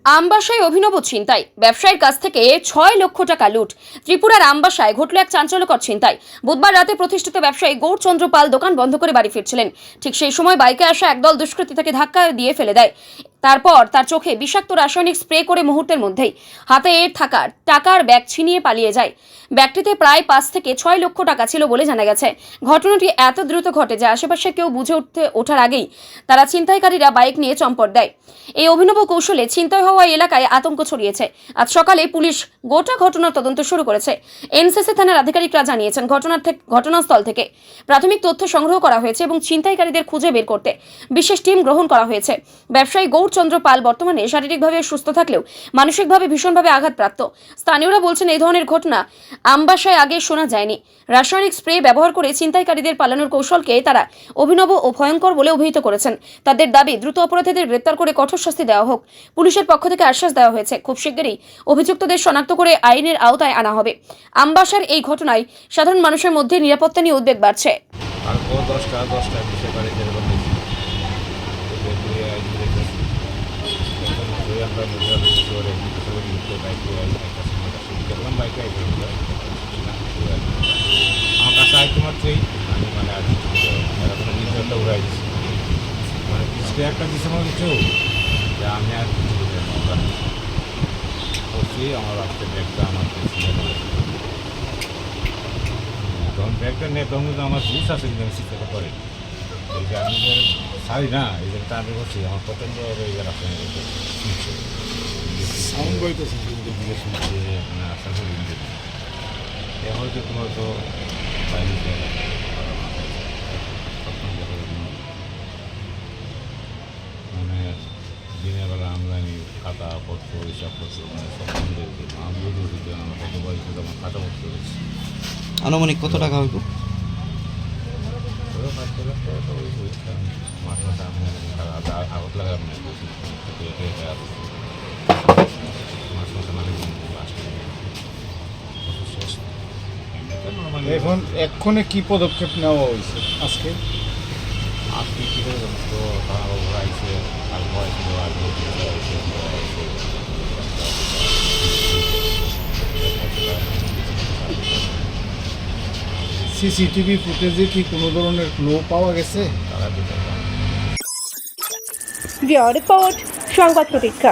আমবাসায় অভিনব ছিনতাই, ব্যবসায়ীর কাছ থেকে ৬ লক্ষ টাকা লুট। ত্রিপুরার আমবাসায় ঘটল এক চাঞ্চল্যকর ছিনতাই। বুধবার রাতে প্রতিষ্ঠিত ব্যবসায়ী গৌরচন্দ্র পাল দোকান বন্ধ করে বাড়ি ফিরছিলেন। ঠিক সেই সময় বাইকে আসা একদল দুষ্কৃতী তাকে ধাক্কা দিয়ে ফেলে দেয়। তারপর তার চোখে বিষাক্ত রাসায়নিক স্প্রে করে মুহূর্তের মধ্যেই হাতে থাকা টাকার ব্যাগ ছিনিয়ে পালিয়ে যায়। ব্যাগটিতে প্রায় ৫ থেকে ৬ লক্ষ টাকা ছিল বলে জানা গেছে। ঘটনাটি এত দ্রুত ঘটে যে আশেপাশে কেউ বুঝে ওঠার আগেই তারা ছিনতাইকারীরা বাইক নিয়ে চম্পট দেয়। এই অভিনব কৌশলে ছিনতাই হওয়া এলাকায় আতঙ্ক ছড়িয়েছে। আজ সকালে পুলিশ গোটা ঘটনার তদন্ত শুরু করেছে। এনসিসি থানার আধিকারিকরা জানিয়েছেন, ঘটনাস্থল থেকে প্রাথমিক তথ্য সংগ্রহ করা হয়েছে এবং ছিনতাইকারীদের খুঁজে বের করতে বিশেষ টিম গ্রহণ করা হয়েছে। ব্যবসায়ী গৌরচন্দ্র পাল বর্তমানে শারীরিকভাবে সুস্থ থাকলেও মানসিকভাবে ভীষণভাবে আঘাতপ্রাপ্ত। স্থানীয়রা বলছেন, এই ধরনের ঘটনা আমবাসায় আগে শোনা যায়নি। রাসায়নিক স্প্রে ব্যবহার করে ছিনতাইকারীদের পালানোর কৌশলকে তারা অভিনব ও ভয়ঙ্কর বলে অভিহিত করেছেন। তাদের দাবি, দ্রুত অপরাধীদের গ্রেপ্তার করে কঠোর শাস্তি দেওয়া হোক। পুলিশের পক্ষ থেকে আশ্বাস দেওয়া হয়েছে, খুব শিগগিরই অভিযুক্তদের শনাক্ত করে আইনের আওতায় আনা হবে। আমবাসার এই ঘটনায় সাধারণ মানুষের মধ্যে নিরাপত্তা নিয়ে উদ্বেগ বাড়ছে। আমার কাছে আইতে মাত্রই আমি নিজেরটা উড়াই দিচ্ছি, পিছকে একটা দিচ্ছে আমার কিছু যে আমি আর কিছু করছি। আমার রাস্তায় ব্যাগটা আমার তখন ব্যাগটা নেই, তখন কিন্তু আমার হুশ আছে, কিন্তু আমি শিক্ষাটা করে এই যে আমি যে সারি না, এই যে টানে করছি আমার প্রচণ্ড রাস্তা সাউন্ড বইতেছে দিকে শুনছে, মানে আশা করি এখন যে তোমার তো বাইরে মানে দিনের বেলা আমদানি খাতাপত্র হিসাবপত্র মানে সব আমিও আমার কত বয়স আমার খাতাপত্র রয়েছে। আনুমানিক কত টাকা হইব? 5 লাখ টাকা তো মাস মাসে আমি আগত লাগাই মাস মাসে মানে এখন এক্ষণে কি পদক্ষেপ নেওয়া হয়েছে? আজকে কী করে তো তারা ঘোরাইছে আর ভয় ছিল আর সিসিটিভি ফুটেজে কি কোনো ধরনের ক্লু পাওয়া গেছে? তারা রিপোর্ট সংবাদ প্রতীক্ষা।